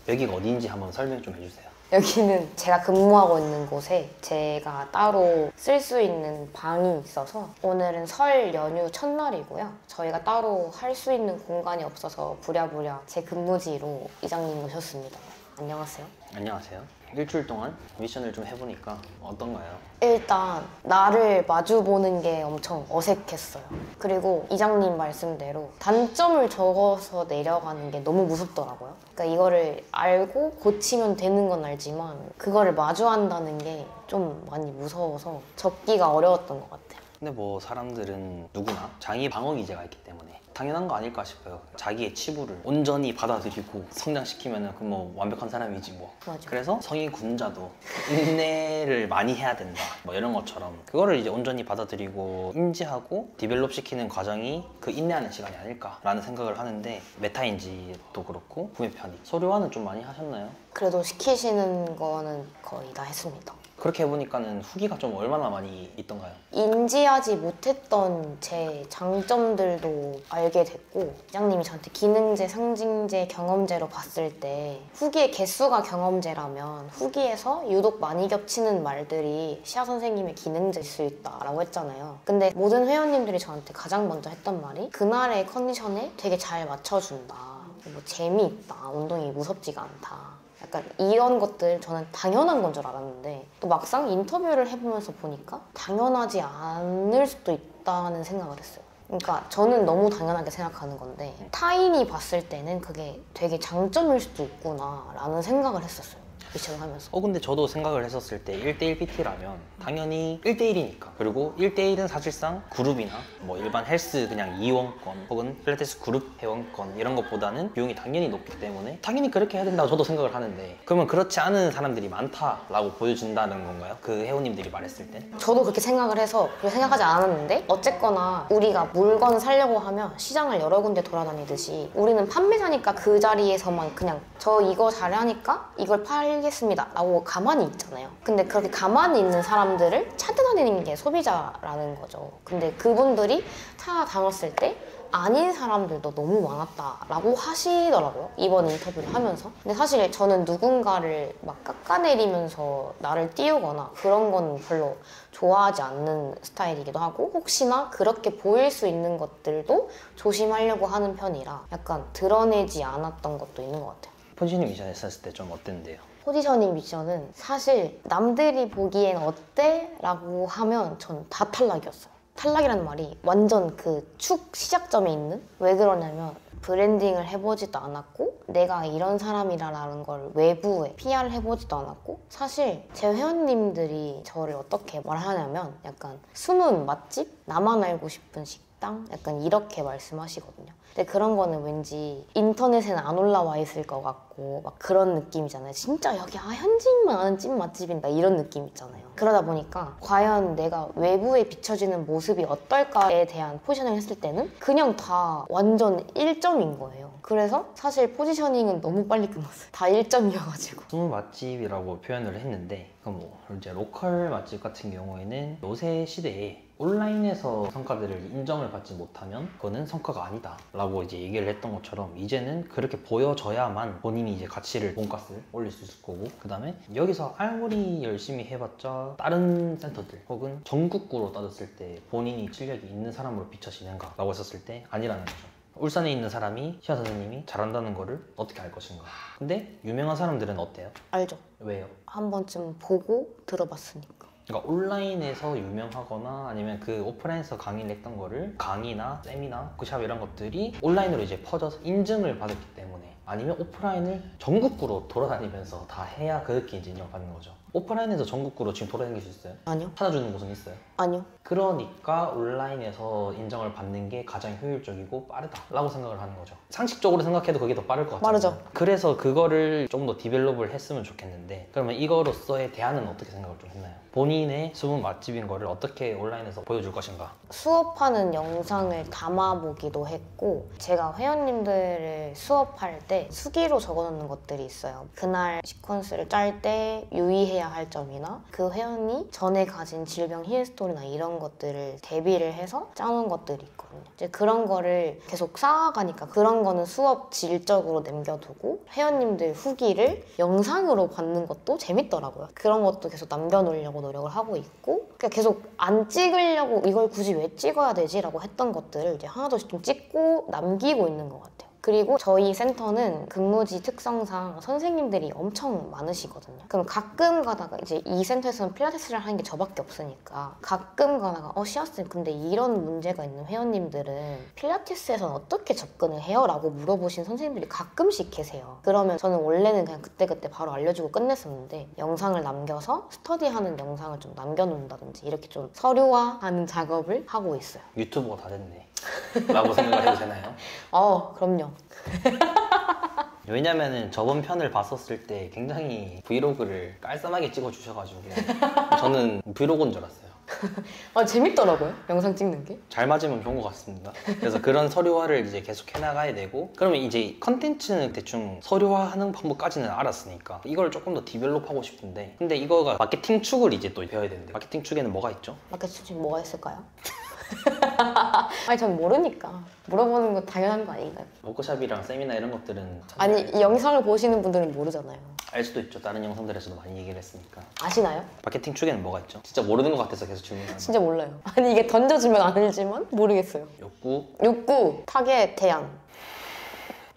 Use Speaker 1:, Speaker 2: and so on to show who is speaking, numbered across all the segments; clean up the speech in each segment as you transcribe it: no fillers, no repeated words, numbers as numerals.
Speaker 1: 여기가 어디인지 한번 설명 좀 해주세요.
Speaker 2: 여기는 제가 근무하고 있는 곳에 제가 따로 쓸 수 있는 방이 있어서 오늘은 설 연휴 첫날이고요. 저희가 따로 할 수 있는 공간이 없어서 부랴부랴 제 근무지로 이장님 모셨습니다. 안녕하세요.
Speaker 1: 안녕하세요. 일주일 동안 미션을 좀 해보니까 어떤가요?
Speaker 2: 일단 나를 마주보는 게 엄청 어색했어요. 그리고 이장님 말씀대로 단점을 적어서 내려가는 게 너무 무섭더라고요. 그러니까 이거를 알고 고치면 되는 건 알지만 그거를 마주한다는 게 좀 많이 무서워서 적기가 어려웠던 것 같아요.
Speaker 1: 근데 뭐 사람들은 누구나 장애 방어 기제가 있기 때문에 당연한 거 아닐까 싶어요. 자기의 치부를 온전히 받아들이고 성장시키면은 그 뭐 완벽한 사람이지 뭐.
Speaker 2: 맞아.
Speaker 1: 그래서 성인 군자도 인내를 많이 해야 된다. 뭐 이런 것처럼 그거를 이제 온전히 받아들이고 인지하고 디벨롭 시키는 과정이 그 인내하는 시간이 아닐까라는 생각을 하는데 메타인지도 그렇고 구매 편익 서류화는 좀 많이 하셨나요?
Speaker 2: 그래도 시키시는 거는 거의 다 했습니다.
Speaker 1: 그렇게 해보니까는 후기가 좀 얼마나 많이 있던가요?
Speaker 2: 인지하지 못했던 제 장점들도 알게 됐고 이장님이 저한테 기능제, 상징제, 경험제로 봤을 때 후기의 개수가 경험제라면 후기에서 유독 많이 겹치는 말들이 시아 선생님의 기능제일 수 있다라고 했잖아요. 근데 모든 회원님들이 저한테 가장 먼저 했던 말이 그날의 컨디션에 되게 잘 맞춰준다. 뭐 재미있다. 운동이 무섭지가 않다. 약간 이런 것들 저는 당연한 건 줄 알았는데 또 막상 인터뷰를 해보면서 보니까 당연하지 않을 수도 있다는 생각을 했어요. 그러니까 저는 너무 당연하게 생각하는 건데 타인이 봤을 때는 그게 되게 장점일 수도 있구나 라는 생각을 했었어요. 미션을 하면서.
Speaker 1: 근데 저도 생각을 했었을 때 1대1 PT라면 당연히 1대1이니까 그리고 1대1은 사실상 그룹이나 뭐 일반 헬스 그냥 이원권 혹은 필라테스 그룹 회원권 이런 것보다는 비용이 당연히 높기 때문에 당연히 그렇게 해야 된다고 저도 생각을 하는데 그러면 그렇지 않은 사람들이 많다라고 보여준다는 건가요? 그 회원님들이 말했을 때?
Speaker 2: 저도 그렇게 생각을 해서 그렇게 생각하지 않았는데 어쨌거나 우리가 물건 사려고 하면 시장을 여러 군데 돌아다니듯이 우리는 판매자니까 그 자리에서만 그냥 저 이거 잘하니까 이걸 팔겠습니다 라고 가만히 있잖아요. 근데 그렇게 가만히 있는 사람들을 찾아다니는 게 소비자라는 거죠. 근데 그분들이 찾아다녔을 때 아닌 사람들도 너무 많았다라고 하시더라고요. 이번 인터뷰를 하면서. 근데 사실 저는 누군가를 막 깎아내리면서 나를 띄우거나 그런 건 별로 좋아하지 않는 스타일이기도 하고 혹시나 그렇게 보일 수 있는 것들도 조심하려고 하는 편이라 약간 드러내지 않았던 것도 있는 것 같아요.
Speaker 1: 포지션이 미션 했었을 때 좀 어땠는데요?
Speaker 2: 포지셔닝 미션은 사실 남들이 보기엔 어때? 라고 하면 전 다 탈락이었어요. 탈락이라는 말이 완전 그 축 시작점에 있는? 왜 그러냐면 브랜딩을 해보지도 않았고 내가 이런 사람이라는 걸 외부에 PR을 해보지도 않았고 사실 제 회원님들이 저를 어떻게 말하냐면 약간 숨은 맛집? 나만 알고 싶은 식당? 약간 이렇게 말씀하시거든요. 근데 그런 거는 왠지 인터넷에는 안 올라와 있을 것 같고 막 그런 느낌이잖아요. 진짜 여기 현지인만 아는 찐 맛집인다 이런 느낌 있잖아요. 그러다 보니까 과연 내가 외부에 비춰지는 모습이 어떨까에 대한 포지셔닝을 했을 때는 그냥 다 완전 1점인 거예요. 그래서 사실 포지셔닝은 너무 빨리 끝났어요. 다 1점이어가지고.
Speaker 1: 숨은 맛집이라고 표현을 했는데 그럼 뭐 이제 로컬 맛집 같은 경우에는 요새 시대에 온라인에서 성과들을 인정을 받지 못하면 그거는 성과가 아니다 라고 이제 얘기를 했던 것처럼 이제는 그렇게 보여져야만 본인이 이제 가치를 돈가스를 올릴 수 있을 거고 그 다음에 여기서 아무리 열심히 해봤자 다른 센터들 혹은 전국구로 따졌을 때 본인이 실력이 있는 사람으로 비춰지는가 라고 했었을 때 아니라는 거죠. 울산에 있는 사람이 시아 선생님이 잘한다는 거를 어떻게 알 것인가. 근데 유명한 사람들은 어때요?
Speaker 2: 알죠.
Speaker 1: 왜요?
Speaker 2: 한 번쯤 보고 들어봤으니까.
Speaker 1: 그러니까 온라인에서 유명하거나 아니면 그 오프라인에서 강의를 했던 거를 강의나 세미나 워크샵 이런 것들이 온라인으로 이제 퍼져서 인증을 받았기 때문에 아니면 오프라인을 전국구로 돌아다니면서 다 해야 그렇게 이제 인정받는 거죠. 오프라인에서 전국구로 지금 돌아다닐 수 있어요?
Speaker 2: 아니요.
Speaker 1: 찾아주는 곳은 있어요?
Speaker 2: 아니요.
Speaker 1: 그러니까 온라인에서 인정을 받는 게 가장 효율적이고 빠르다라고 생각을 하는 거죠. 상식적으로 생각해도 그게 더 빠를 것 같아요.
Speaker 2: 빠르죠.
Speaker 1: 그래서 그거를 좀 더 디벨롭을 했으면 좋겠는데 그러면 이거로서의 대안은 어떻게 생각을 좀 했나요? 본인의 숨은 맛집인 거를 어떻게 온라인에서 보여줄 것인가?
Speaker 2: 수업하는 영상을 담아보기도 했고 제가 회원님들을 수업할 때 수기로 적어놓는 것들이 있어요. 그날 시퀀스를 짤 때 유의해 주의해야 할 점이나 그 회원이 전에 가진 질병 히스토리나 이런 것들을 대비를 해서 짜놓은 것들이 있거든요. 이제 그런 거를 계속 쌓아가니까 그런 거는 수업 질적으로 남겨두고 회원님들 후기를 영상으로 받는 것도 재밌더라고요. 그런 것도 계속 남겨놓으려고 노력을 하고 있고, 그러니까 계속 안 찍으려고 이걸 굳이 왜 찍어야 되지? 라고 했던 것들을 이제 하나둘씩 좀 찍고 남기고 있는 것 같아요. 그리고 저희 센터는 근무지 특성상 선생님들이 엄청 많으시거든요. 그럼 가끔 가다가 이제 이 센터에서는 필라테스를 하는 게 저밖에 없으니까 가끔 가다가 시아쌤 근데 이런 문제가 있는 회원님들은 필라테스에서는 어떻게 접근을 해요? 라고 물어보신 선생님들이 가끔씩 계세요. 그러면 저는 원래는 그냥 그때그때 바로 알려주고 끝냈었는데 영상을 남겨서 스터디하는 영상을 좀 남겨놓는다든지 이렇게 좀 서류화하는 작업을 하고 있어요.
Speaker 1: 유튜버가 다 됐네 라고 생각을 해도 되나요?
Speaker 2: 그럼요.
Speaker 1: 왜냐면은 저번 편을 봤었을 때 굉장히 브이로그를 깔쌈하게 찍어주셔가지고 저는 브이로그인 줄 알았어요.
Speaker 2: 재밌더라고요. 영상 찍는 게.
Speaker 1: 잘 맞으면 좋은 것 같습니다. 그래서 그런 서류화를 이제 계속 해나가야 되고, 그러면 이제 컨텐츠는 대충 서류화하는 방법까지는 알았으니까 이걸 조금 더 디벨롭하고 싶은데, 근데 이거가 마케팅 축을 이제 또 배워야 되는데 마케팅 축에는 뭐가 있죠?
Speaker 2: 마케팅 축에 뭐가 있을까요? 아니 전 모르니까 물어보는 거 당연한 거 아닌가요?
Speaker 1: 워크숍이랑 세미나 이런 것들은
Speaker 2: 아니 이 영상을 보시는 분들은 모르잖아요.
Speaker 1: 알 수도 있죠. 다른 영상들에서도 많이 얘기를 했으니까.
Speaker 2: 아시나요?
Speaker 1: 마케팅 축에는 뭐가 있죠? 진짜 모르는 것 같아서 계속 질문하는
Speaker 2: 진짜 몰라요. 아니 이게 던져주면 알지만 모르겠어요. 욕구, 타겟, 대안.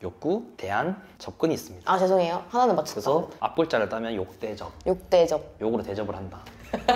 Speaker 1: 욕구, 대안, 접근이 있습니다.
Speaker 2: 죄송해요. 하나는 맞췄다.
Speaker 1: 그래서 앞글자를 따면 욕대접.
Speaker 2: 욕대접.
Speaker 1: 욕으로 대접을 한다.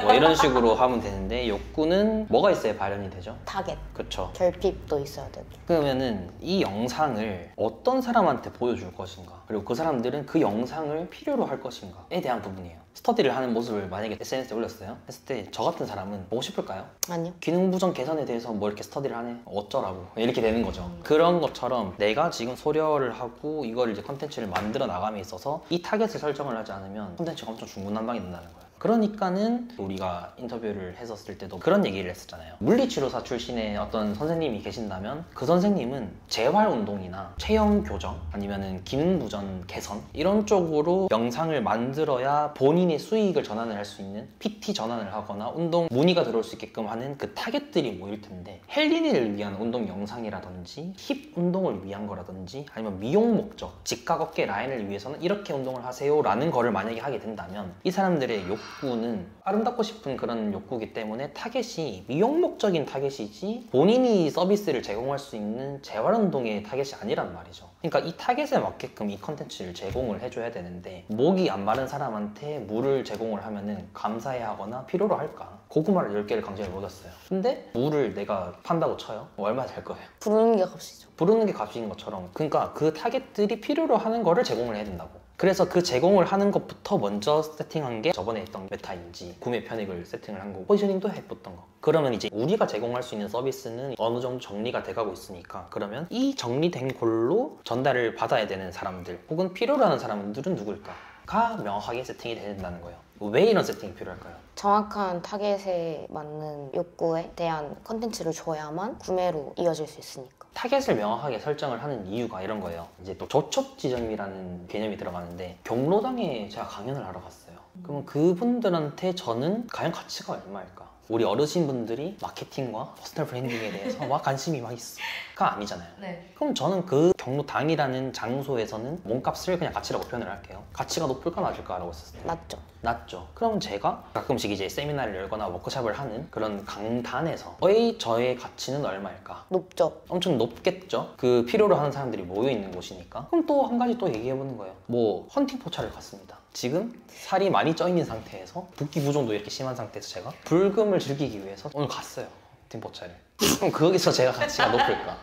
Speaker 1: 뭐 이런 식으로 하면 되는데, 욕구는 뭐가 있어야 발현이 되죠?
Speaker 2: 타겟.
Speaker 1: 그쵸.
Speaker 2: 결핍도 있어야 되고.
Speaker 1: 그러면은 이 영상을 어떤 사람한테 보여줄 것인가, 그리고 그 사람들은 그 영상을 필요로 할 것인가에 대한 부분이에요. 스터디를 하는 모습을 만약에 SNS에 올렸어요 했을 때 저 같은 사람은 보고 싶을까요?
Speaker 2: 아니요.
Speaker 1: 기능 부정 개선에 대해서 뭐 이렇게 스터디를 하네? 어쩌라고 이렇게 되는 거죠. 그런 것처럼 내가 지금 소려를 하고 이걸 이제 컨텐츠를 만들어 나감에 있어서 이 타겟을 설정을 하지 않으면 컨텐츠가 엄청 중구난방이 된다는 거예요. 그러니까는 우리가 인터뷰를 했었을 때도 그런 얘기를 했었잖아요. 물리치료사 출신의 어떤 선생님이 계신다면 그 선생님은 재활운동이나 체형 교정 아니면은 기능 부전 개선 이런 쪽으로 영상을 만들어야 본인의 수익을 전환을 할 수 있는 PT 전환을 하거나 운동 문의가 들어올 수 있게끔 하는 그 타겟들이 모일 텐데, 헬린이를 위한 운동 영상이라든지 힙 운동을 위한 거라든지 아니면 미용 목적, 직각 어깨 라인을 위해서는 이렇게 운동을 하세요 라는 거를 만약에 하게 된다면 이 사람들의 욕구는 아름답고 싶은 그런 욕구이기 때문에 타겟이 미용 목적인 타겟이지 본인이 서비스를 제공할 수 있는 재활운동의 타겟이 아니란 말이죠. 그러니까 이 타겟에 맞게끔 이 컨텐츠를 제공을 해줘야 되는데, 목이 안 마른 사람한테 물을 제공을 하면은 감사해 하거나 필요로 할까? 고구마를 10개를 강제로 먹였어요. 근데 물을 내가 판다고 쳐요? 얼마 될 거예요?
Speaker 2: 부르는 게 값이죠.
Speaker 1: 부르는 게 값인 것처럼, 그러니까 그 타겟들이 필요로 하는 거를 제공을 해야 된다고. 그래서 그 제공을 하는 것부터 먼저 세팅한 게 저번에 했던 메타인지 구매 편익을 세팅을 한 거고, 포지셔닝도 해봤던 거. 그러면 이제 우리가 제공할 수 있는 서비스는 어느 정도 정리가 돼가고 있으니까, 그러면 이 정리된 걸로 전달을 받아야 되는 사람들 혹은 필요로 하는 사람들은 누구일까가 명확하게 세팅이 된다는 거예요. 왜 이런 세팅이 필요할까요?
Speaker 2: 정확한 타겟에 맞는 욕구에 대한 컨텐츠를 줘야만 구매로 이어질 수 있으니까.
Speaker 1: 타겟을 명확하게 설정을 하는 이유가 이런 거예요. 이제 또 저촉 지점이라는 개념이 들어가는데, 경로당에 제가 강연을 하러 갔어요. 그러면 그분들한테 저는 과연 가치가 얼마일까? 우리 어르신분들이 마케팅과 퍼스널 브랜딩에 대해서 막 관심이 막 있어가 아니잖아요.
Speaker 2: 네.
Speaker 1: 그럼 저는 그 경로당이라는 장소에서는 몸값을 그냥 가치라고 표현을 할게요. 가치가 높을까 낮을까 라고 했었어요.
Speaker 2: 맞죠.
Speaker 1: 낮죠. 그럼 제가 가끔씩 이제 세미나를 열거나 워크숍을 하는 그런 강단에서 저의 가치는 얼마일까?
Speaker 2: 높죠.
Speaker 1: 엄청 높겠죠. 그 필요로 하는 사람들이 모여 있는 곳이니까. 그럼 또 한 가지 또 얘기해 보는 거예요. 뭐 헌팅 포차를 갔습니다. 지금 살이 많이 쪄 있는 상태에서 붓기 부종도 이렇게 심한 상태에서 제가 불금을 즐기기 위해서 오늘 갔어요. 헌팅 포차를. 그럼 거기서 제가 가치가 높을까?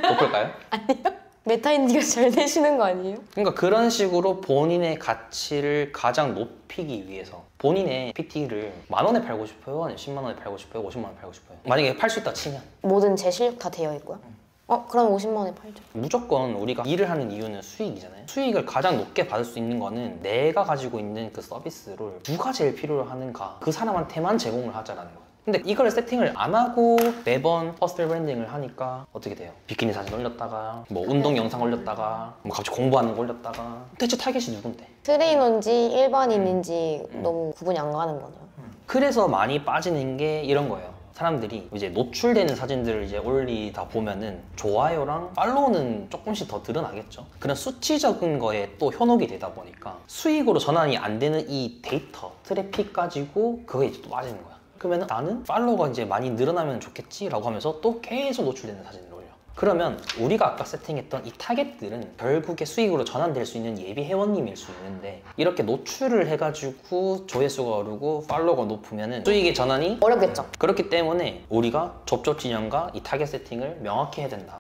Speaker 1: 높을까요?
Speaker 2: 아니요. 메타인디가 잘 되시는 거 아니에요?
Speaker 1: 그러니까 그런 식으로 본인의 가치를 가장 높이기 위해서 본인의 PT를 10,000원에 팔고 싶어요? 아니면 100,000원에 팔고 싶어요? 50만원에 팔고 싶어요? 만약에 팔 수 있다 치면
Speaker 2: 뭐든 제 실력 다 되어 있고요. 그럼 50만 원에 팔죠.
Speaker 1: 무조건 우리가 일을 하는 이유는 수익이잖아요. 수익을 가장 높게 받을 수 있는 거는 내가 가지고 있는 그 서비스를 누가 제일 필요로 하는가, 그 사람한테만 제공을 하자라는 거예요. 근데 이걸 세팅을 안 하고 매번 퍼스널 브랜딩을 하니까 어떻게 돼요? 비키니 사진 올렸다가 뭐 운동 영상 올렸다가 뭐 갑자기 공부하는 거 올렸다가 대체 타겟이 누군데?
Speaker 2: 트레이너인지 일반인인지 너무 구분이 안 가는 거네요.
Speaker 1: 그래서 많이 빠지는 게 이런 거예요. 사람들이 이제 노출되는 사진들을 이제 올리다 보면은 좋아요랑 팔로우는 조금씩 더 늘어나겠죠. 그런 수치적인 거에 또 현혹이 되다 보니까 수익으로 전환이 안 되는 이 데이터, 트래픽 가지고 그거에 이제 또 빠지는 거야. 그러면 나는 팔로워가 이제 많이 늘어나면 좋겠지 라고 하면서 또 계속 노출되는 사진을 올려. 그러면 우리가 아까 세팅했던 이 타겟들은 결국에 수익으로 전환될 수 있는 예비 회원님일 수 있는데 이렇게 노출을 해가지고 조회수가 오르고 팔로워가 높으면 수익의 전환이
Speaker 2: 어렵겠죠.
Speaker 1: 그렇기 때문에 우리가 접촉 진영과 이 타겟 세팅을 명확히 해야 된다.